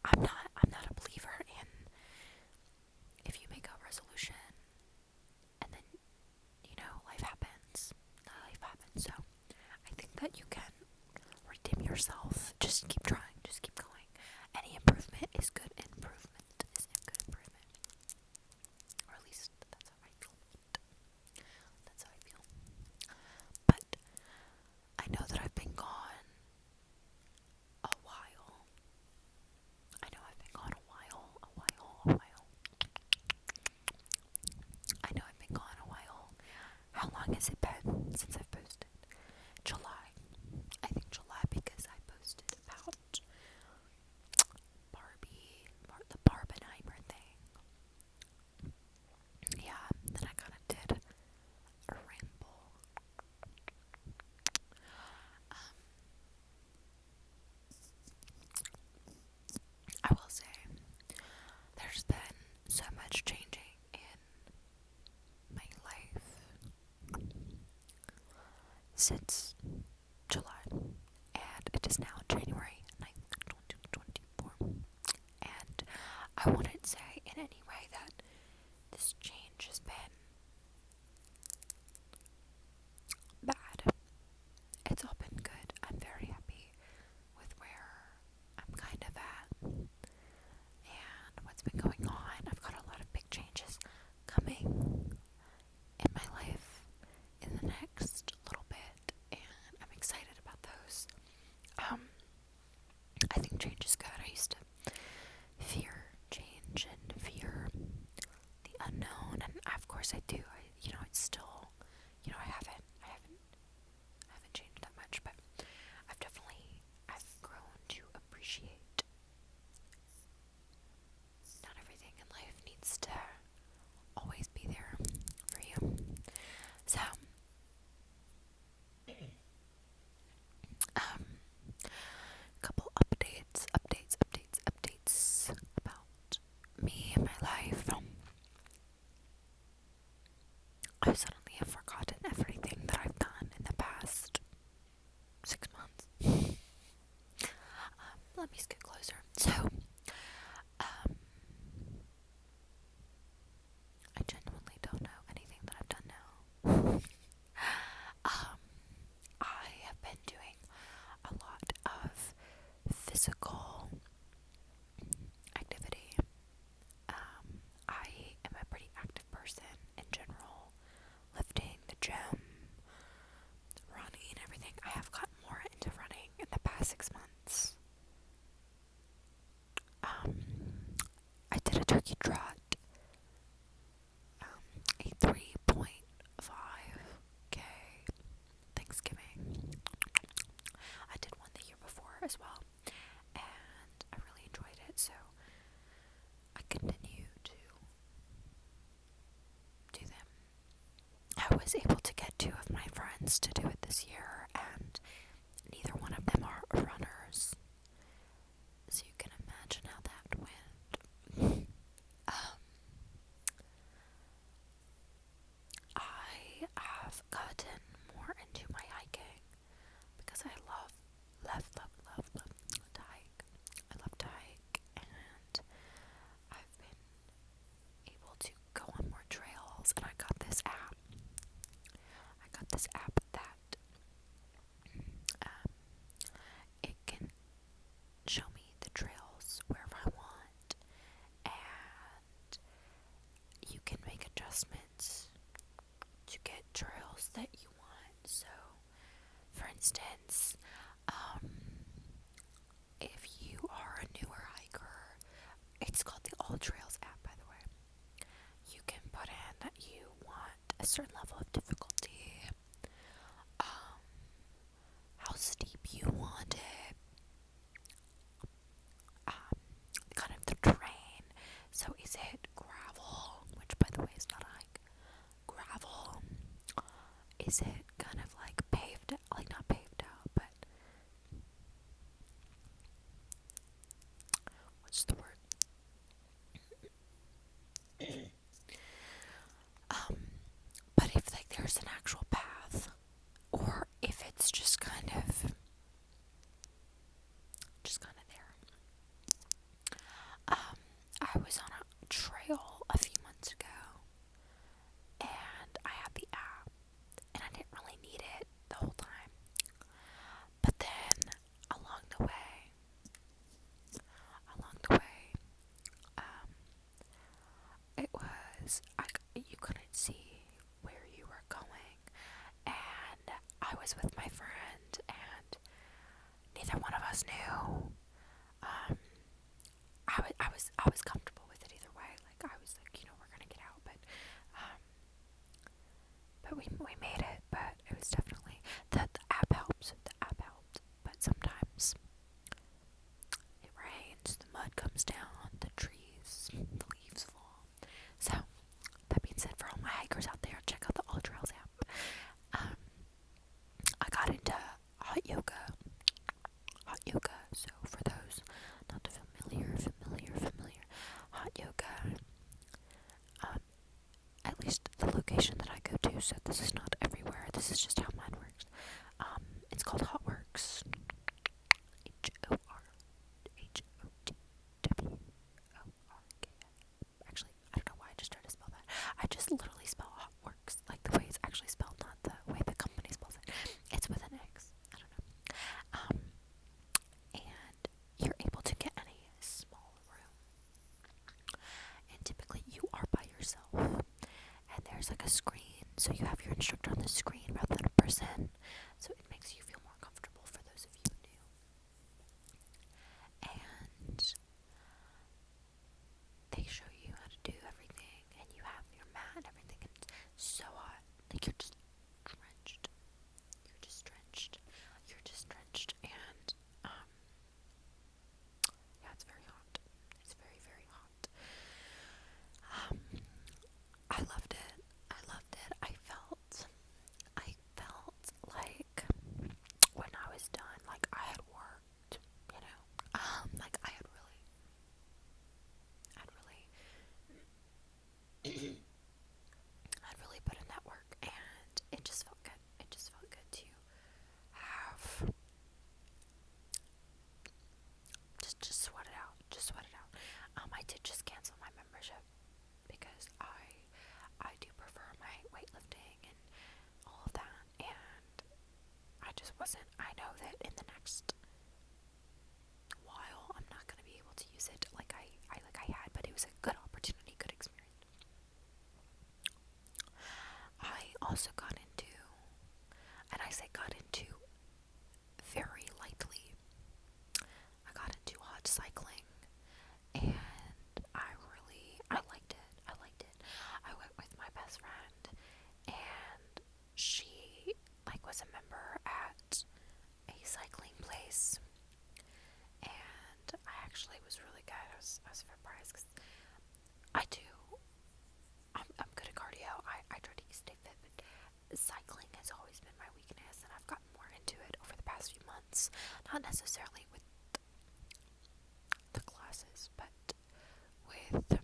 I'm not a believer in if you make a resolution and then, life happens. Life happens. So I think that you can redeem yourself. Just keep trying. Just keep going. Any improvement is good improvement. Is good improvement. Or at least that's how I feel. That's how I feel. But I know that I've been gone a while. I know I've been gone a while. I know I've been gone a while. How long has it been since I've posted? July. I think July because I posted about the Barbenheimer thing. Yeah, then I kind of did a ramble. I will say, there's been so much changing in my life since July, and it is now January 9th, 2024, and I wouldn't say in any way that this change has been bad. It's all been good. I'm very happy with where I'm kind of at and what's been going on. I've got a lot of big changes coming in my life in the next little bit, and I'm excited about those. I think change is good. I used to fear change and fear the unknown, and of course I do. It's still, I haven't changed that much, but I've grown to appreciate not everything in life needs to always be there for you. So, couple updates about me and my life. I suddenly have forgotten everything that I've done in the past 6 months. Let me scoot closer. So, I genuinely don't know anything that I've done now. I have been doing a lot of physical activity. I am a pretty active person in general. Lifting, the gym, running, everything. I have gotten more into running in the past 6 months. I did a turkey trot, a 3.5K Thanksgiving. I did one the year before as well, and I really enjoyed it, so I continue to do them. I was able to get 2 of my friends to do it this year, and neither one of them are runners, so you can imagine how that went. I have gotten more into my hiking because I love to hike. I love to hike, and I've been able to go on more trails, and I got this app that I was comfortable with it either way. Like I was like, we're gonna get out, but we made it. But it was definitely the app helps. The app helped, but sometimes it rains, the mud comes down, the trees, the leaves fall. So that being said, for all my hikers out there, check out the All Trails app. I got into hot yoga. So for those not familiar, hot yoga. At least the location that I go to. So this is not everywhere. This is just how mine works. It's called Hotworks. HOTWORK. Actually, I don't know why I just tried to spell that. I just literally spell Hotworks like the way it's actually spelled, not the way the company spells it. It's with an X. I don't know. And you're able to get in a small room. And typically you are by yourself. And there's like a screen, so you have your instructor on the screen rather than a person. So it makes you feel more comfortable for those of you new. And they show you how to do everything, and you have your mat and everything, and it's so hot. Like you're just drenched. And yeah, it's very hot. It's very, very hot. I loved it. I felt like when I was done, like I had worked, like I'd really put in that work, and it just felt good. It just felt good to have just sweat it out. I did just cancel my membership because I do prefer my weightlifting and all of that, and I just wasn't. I know that in the next while I'm not gonna be able to use it like I had, but it was a good opportunity, good experience. I also got into, and I say got into very lightly, I got into hot cycling, and I liked it. I went with my best friend, and she was a member at a cycling place, and I actually was really good. I was surprised because I'm good at cardio. I try to stay fit, but cycling has always been my weakness, and I've gotten more into it over the past few months. Not necessarily with the classes, but with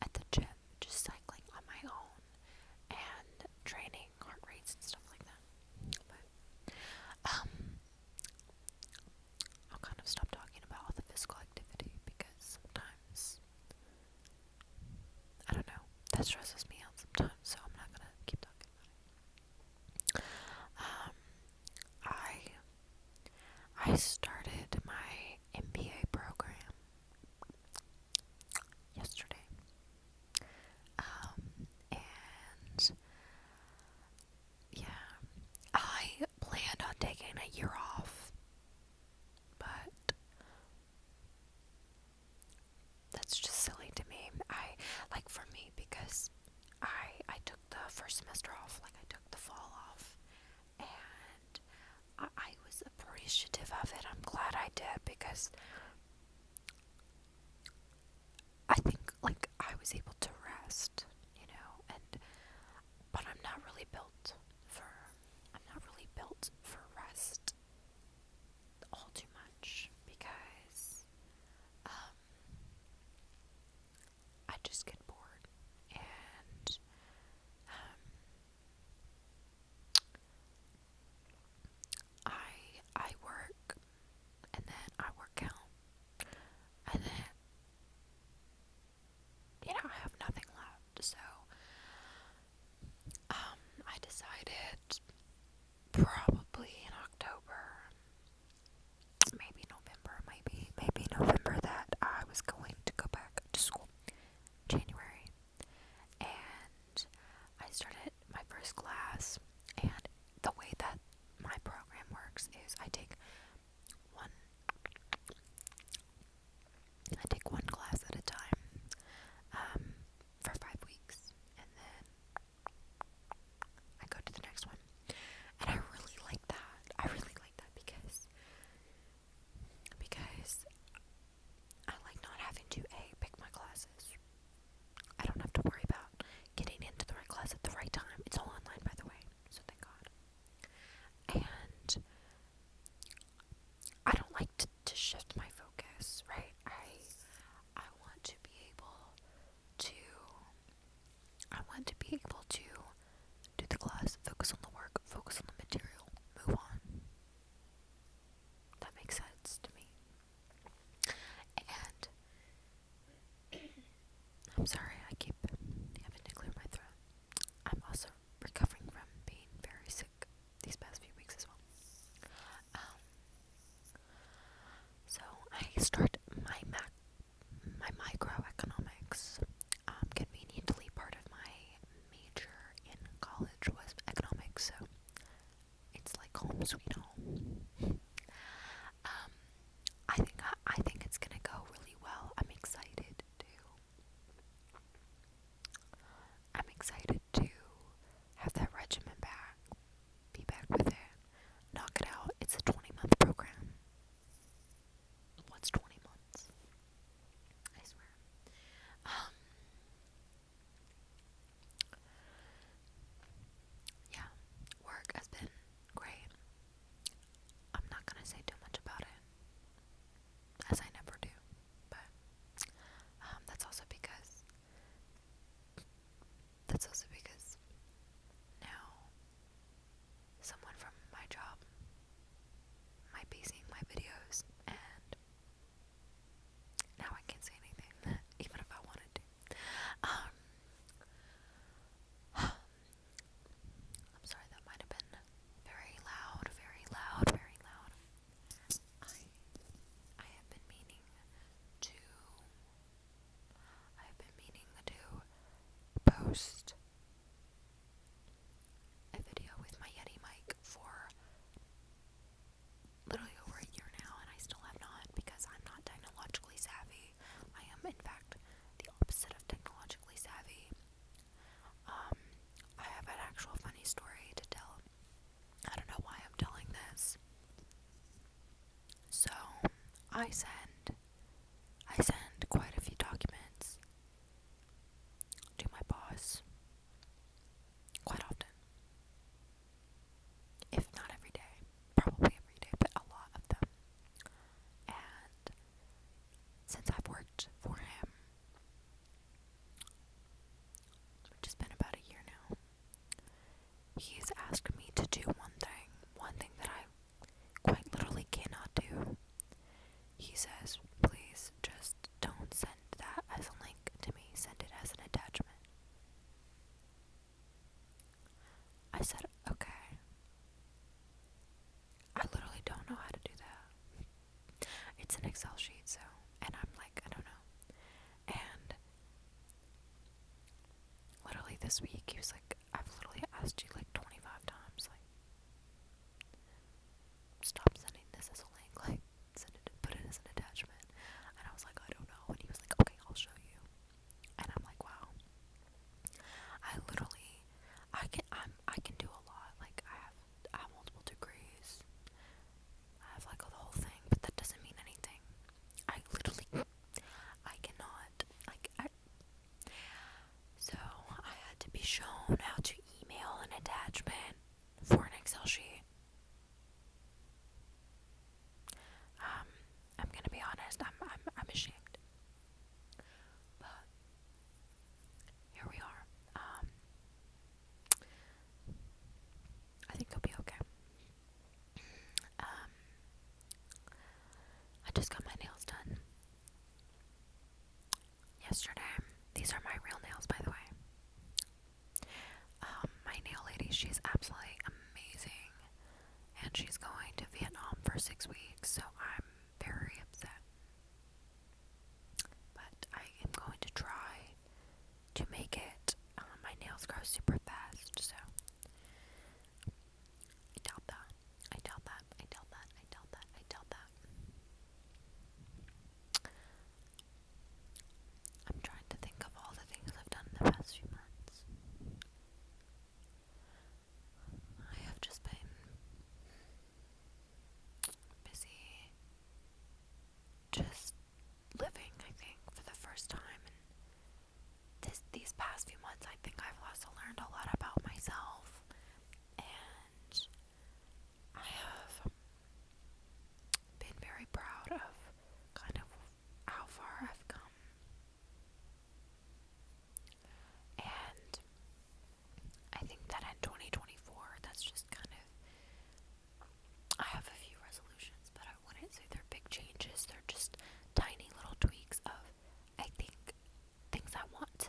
at the gym, just cycling on my own and training heart rates and stuff like that. But I'll kind of stop talking about all the physical activity because sometimes I don't know, that stresses me out sometimes, so I'm not gonna keep talking about it. I started my MBA program yesterday. And yeah, I planned on taking a year off, but that's just silly to me. For me, because I took the first semester off, I took the fall off, and I was appreciative of it. I'm glad I did, because I think, I was able to rest, but I'm not really built for rest all too much, because I just get bored, and I work, and then I work out, I'm sorry, I keep having to clear my throat. I'm also recovering from being very sick these past few weeks as well. So I start my microeconomics. Conveniently, part of my major in college was economics, so it's like home sweet home. I think it's gonna go really well. I'm excited to have that regimen back, be back with it, knock it out. It's a 20-month program. What's 20 months? I swear. Yeah, work has been great. I'm not gonna say too much about it, as I never do, but that's also because now someone from my job might be seeing my videos, and now I can't say anything, even if I wanted to. I'm sorry, that might have been very loud, very loud, very loud. I have been meaning to post a video with my Yeti mic for literally over a year now, and I still have not, because I'm not technologically savvy. I am, in fact, the opposite of technologically savvy. I have an actual funny story to tell. I don't know why I'm telling this. So, I send quite a few documents to my boss quite often. If not every day. Probably every day, but a lot of them. And since I've worked for him, which has been about a year now, he's asked me to do one thing that I quite literally cannot do. He says, please just don't send that as a link to me, send it as an attachment. I said, okay. I literally don't know how to do that. It's an Excel sheet, so, and I'm like, I don't know. And literally this week, he was like, I've literally asked you like 25 times, like, stop sending this as a link, like, put it as an attachment. And I was like, I don't know. And he was like, okay, I'll show you. And I'm like, wow. I can do a lot. Like, I have multiple degrees. I have like the whole thing, but that doesn't mean anything. I cannot. So I had to be shown how to email an attachment for an Excel sheet. I'm gonna be honest. I'm ashamed. But here we are. I think they'll be okay. I just got my nails done yesterday. These are my real nails, by the way. My nail lady, she's absolutely amazing, and she's going to Vietnam for 6 weeks, so I'm very upset. But I am going to try to make it. My nails grow super fast, so I doubt that. I doubt that. I doubt that. I doubt that. I doubt that. I'm trying to think of all the things I've done in the past few months. I have just been busy just living, I think, for the first time. And these past few months, I think I've also learned a lot about myself. And I have been very proud of kind of how far I've come. And I think that in 2024, that's just kind of, I have a few resolutions, but I wouldn't say they're big changes. They're just tiny little tweaks of, I think, things I want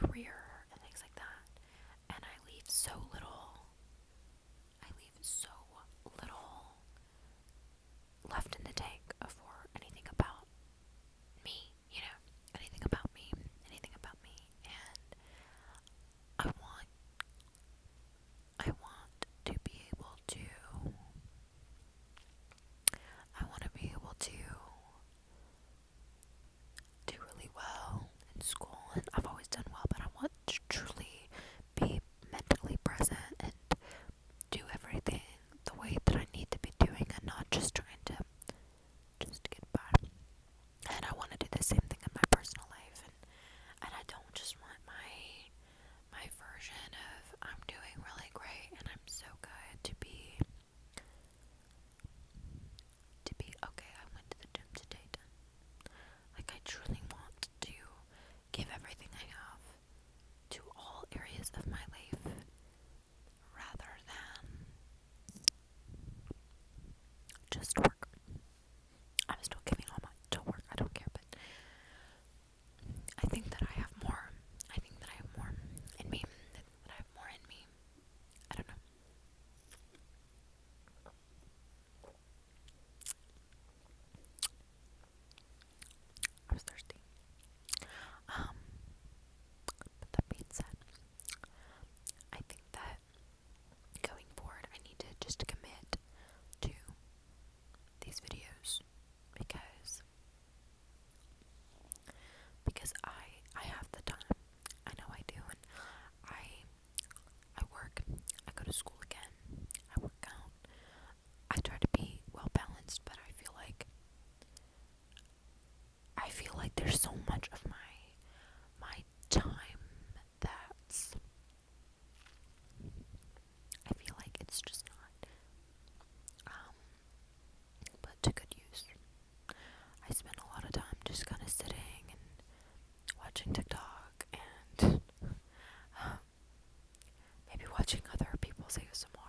career and things like that. And I leave so little left in the tank for anything about me, anything about me, and I want to be able to, I want to be able to do really well in school, and I've always done well, but I want to truly be mentally present and do everything the way that I need to be doing, and not just trying to just get by. And I want to do the same thing in my personal life, and I don't just want my version of I'm doing really great and I'm so good to be okay, I went to the gym today done. Like, I truly want to give everything I have to all areas of my life rather than just work. I'm still giving all my to work, I don't care, but I think that I have more. I think that I have more in me. I think that I have more in me. I don't know. I was thirsty. But that being said, I think that going forward, I need to just commit to these videos because I have the time. I know I do, and I work. I go to school again. I work out. I try to be well balanced, but I feel like there's so much of my time that's, I feel like it's just not put to good use. I spend a lot of time just kind of sitting and watching TikTok and maybe watching other people's ASMR